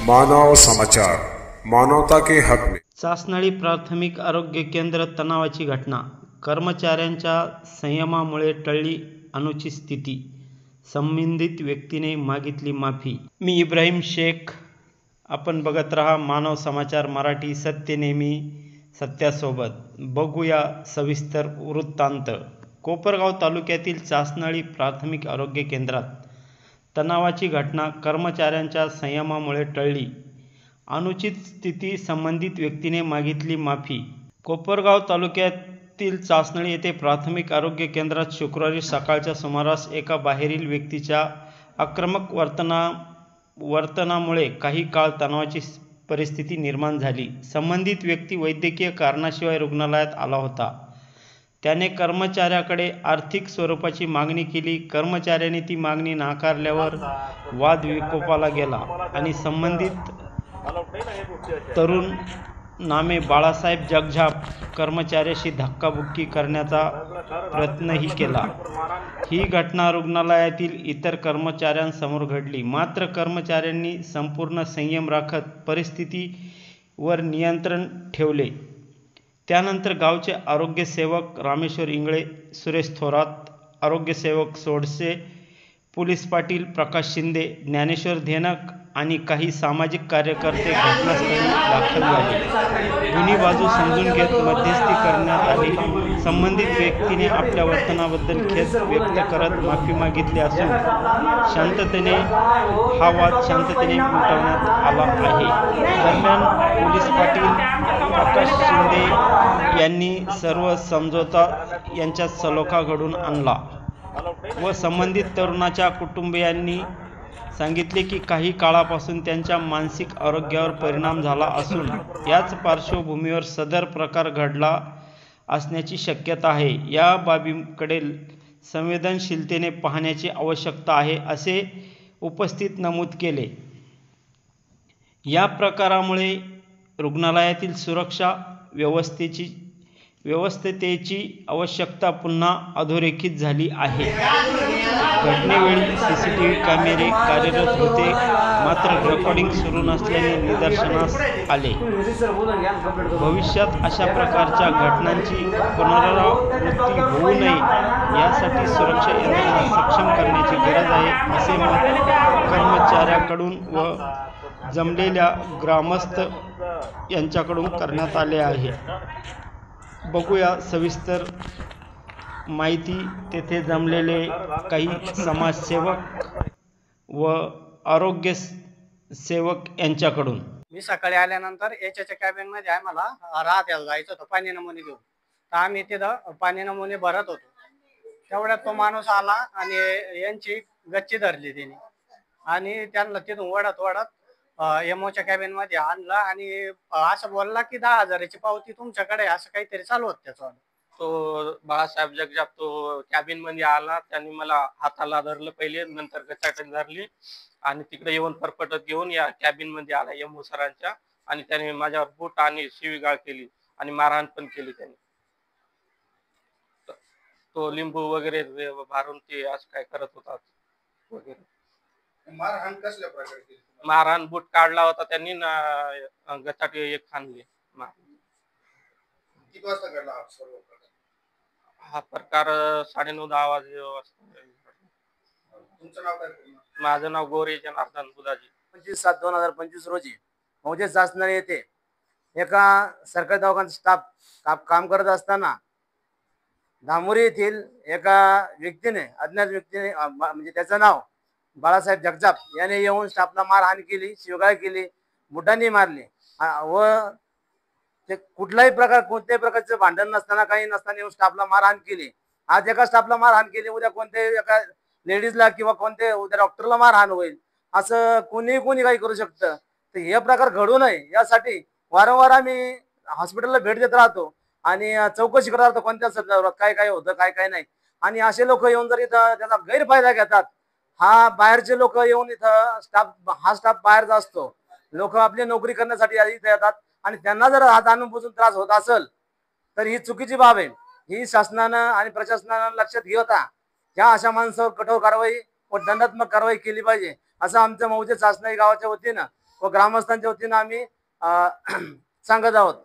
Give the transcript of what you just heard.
मानव समाचार, मानवता के हक में। चासनाळी प्राथमिक आरोग्य केंद्र तणावाची घटना, कर्मचाऱ्यांच्या संयमामुळे टळली अनुचित स्थिती, संबंधित व्यक्तीने मागितली माफी। मी इब्राहिम शेख, आपण बघत रहा मानव समाचार मराठी, सत्य नेहमी सत्यासोबत। बघूया सविस्तर वृत्तांत। कोपरगाव तालुक्यातील चासनाळी प्राथमिक आरोग्य केंद्रात तणावाची घटना, कर्मचाऱ्यांच्या संयमामुळे टळली अनुचित स्थिती, संबंधित व्यक्तीने मागितली माफी। कोपरगाव तालुक्यातील चासनाळी येथे प्राथमिक आरोग्य केंद्रात शुक्रवारी सकाळच्या सुमारास एका बाहेरील व्यक्तीच्या आक्रमक वर्तनामुळे काही काळ तणावाची परिस्थिती निर्माण झाली। संबंधित व्यक्ती वैद्यकीय कारणाशिवाय रुग्णालयात आला होता। त्याने कर्मचाऱ्याकडे आर्थिक स्वरूपाची मागणी केली। कर्मचाऱ्याने ती मागणी नाकारल्यावर वाद विकोपाला गेला आणि संबंधित तरुण नामे बाळासाहेब जगजाप कर्मचाऱ्याशी धक्काबुक्की करण्याचा प्रयत्नही केला। ही घटना रुग्णालयातील इतर कर्मचाऱ्यांसमोर घडली, मात्र कर्मचाऱ्यांनी संपूर्ण संयम राखत परिस्थितीवर नियंत्रण ठेवले। त्यानंतर गावचे आरोग्यसेवक रामेश्वर इंगळे, सुरेश थोरात, आरोग्यसेवक सोडसे, पोलीस पाटील प्रकाश शिंदे, ज्ञानेश्वर धेनक आणि काही सामाजिक कार्यकर्ते घटनास्थळी दाखल झाले। दोन्ही बाजू समजून घेत मध्यस्थी करण्यात आली। संबंधित व्यक्तीने आपल्या वर्तनाबद्दल खेद व्यक्त करत माफी मागितली असून हा वाद शांततेने मिटवण्यात आला आहे। दरम्यान पोलीस पाटील प्रकाश शिंदे यांनी सर्व समझोता यांच्यात सलोखा घडवून आणला व संबंधित तरुणाच्या कुटुंबियांनी सांगितले की काही काळापासून त्यांच्या मानसिक आरोग्यावर परिणाम झाला असून याच पार्श्वभूमीवर सदर प्रकार घडला असण्याची शक्यता आहे। या बाबीकडे संवेदनशीलतेने पाहण्याची आवश्यकता आहे, असे उपस्थित नमूद केले। या प्रकारामुळे रुग्णालयातील सुरक्षा व्यवस्थेची आवश्यकता पुन्हा अधोरेखित झाली आहे। घटनेवेळी सीसीटीव्ही कॅमेरे कार्यरत होते, मात्र रेकॉर्डिंग सुरू नसल्याने निदर्शनास आले। भविष्यात अशा प्रकारच्या घटनांची पुनरावृत्ती होऊ नये यासाठी सुरक्षा यंत्रणा सक्षम करण्याची गरज आहे, असे मत कर्मचाऱ्यांकडून व जमलेल्या ग्रामस्थ यांच्याकडून करण्यात आले आहे। बघूया सविस्तर माहिती। तेथे जमलेले काही समाजसेवक व आरोग्य सेवक यांच्याकडून। मी सकाळी आल्यानंतर एचच्या कॅबिनमध्ये आम्हाला राहत्याला जायचं होतं पाणी नमुने घेऊन, तर आम्ही तिथं पाणी नमुने भरत होतो। तेवढ्यात तो माणूस आला आणि यांची गच्ची धरली त्याने आणि त्यांना तिथून वडत एमओच्या कॅबिन मध्ये आणलं आणि असं बोलला की 10,000ची पावती तुमच्याकडे, असं काहीतरी चालू होतं त्याचं। तो बाळासाहेब जगजाप तो कॅबिन मध्ये आला, त्यांनी मला हाताला धरलं पहिले, नंतर गचाटन धरली आणि तिकडे येऊन फरफटत घेऊन या कॅबिन मध्ये आला एमओ सरांच्या, आणि त्याने माझ्यावर बूट आणि शिवीगाळ केली आणि मारहाण पण केली त्याने। तो लिंबू वगैरे मारून ते असं काय करत होता वगैरे। मारहाण कसल्या प्रकारे केली? मारहाण बूट काढला होता त्यांनी, गचाटी एक खांदली। किती वाजता घडला हा सर्व प्रकार? हा प्रकार 9:30-10 वाजता। तुमचं नाव काय? माझं नाव गोरे जनार्दन बुधाजी। 25/7/2025 रोजी मौजे चासनाळी येथे एका सरकारी दवाखान्यात स्टाफ काम करत असताना धामोरी येथील एका व्यक्तीने, अज्ञात व्यक्तीने, म्हणजे त्याचं नाव बाळासाहेब जगजाप, याने येऊन स्टाफला मारहाण केली, शिवगाळ केली, बुटांनी मारली व ते कुठल्याही कोणत्याही प्रकारचं भांडण नसताना, काही नसताना येऊन स्टाफला मारहाण केली। आज एका स्टाफला मारहाण केली, उद्या कोणत्याही एका लेडीजला किंवा उद्या डॉक्टरला मारहाण होईल, असं कोणी काही करू शकतं। तर हे प्रकार घडू नये यासाठी वारंवार आम्ही हॉस्पिटलला भेट देत राहतो आणि चौकशी करत राहतो कोणत्या संदर्भात काय होतं, काय नाही। आणि असे लोक येऊन जर इथं त्याचा गैरफायदा घेतात, हा बाहेरचे लोक येऊन इथं स्टाफ बाहेरचा असतो, लोक आपली नोकरी करण्यासाठी इथे येतात आणि त्यांना जर हात आणून बुजून त्रास होत असेल तर ही चुकीची बाब आहे। ही शासनानं आणि प्रशासनानं लक्षात घेता ह्या अशा माणसावर कठोर कारवाई व दंडात्मक कारवाई केली पाहिजे, असं आमच्या मौजे चासनाळी गावाच्या वतीनं व ग्रामस्थांच्या वतीनं आम्ही सांगत आहोत.